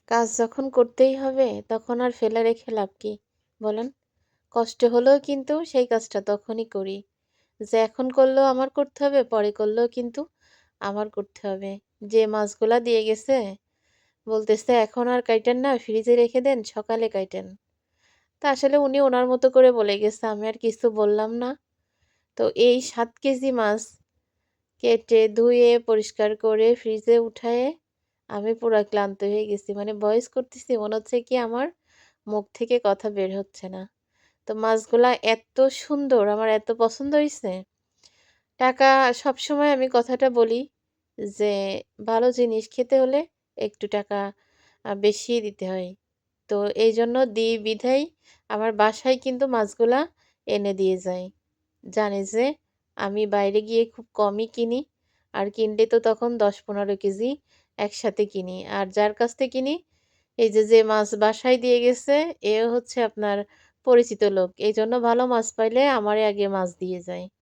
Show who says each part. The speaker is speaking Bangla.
Speaker 1: কাজ যখন করতেই হবে তখন আর ফেলে রেখে লাভ কি বলেন? কষ্ট হলেও কিন্তু সেই কাজটা তখনই করি। যে এখন করলেও আমার করতে হবে, পরে করলেও কিন্তু আমার করতে হবে। যে মাছগুলা দিয়ে গেছে বলতেছে, "এখন আর কাইটেন না, ফ্রিজে রেখে দেন, সকালে কাইটেন।" তা আসলে উনি উনার মতো করে বলে গেছে, আমি আর কিছু বললাম না। তো এই ৭ কেজি মাছ কেটে, ধুয়ে, পরিষ্কার করে ফ্রিজে উঠায়ে আমি পুরা ক্লান্ত হয়ে গেছি। মানে ভয়েস করতেছি মনে হচ্ছে কি আমার মুখ থেকে কথা বের হচ্ছে না। তো মাছগুলা এত সুন্দর, আমার এত পছন্দ হইছে। টাকা সবসময় আমি কথাটা বলি যে, ভালো জিনিস খেতে হলে একটু টাকা বেশিই দিতে হয়। তো এইজন্য দিই বিধায় আমার বাসায় কিন্তু মাছগুলা এনে দিয়ে যায়। জানে যে আমি বাইরে গিয়ে খুব কমই কিনি। আর কিনলে তো তখন ১০-১৫ কেজি একসাথে কিনি। আর যার কাছ থেকে কিনি, এই যে মাছ বাসায় দিয়ে গেছে, এও হচ্ছে আপনার পরিচিত লোক। এইজন্য ভালো মাছ পাইলে আমারে আগে মাছ দিয়ে যায়।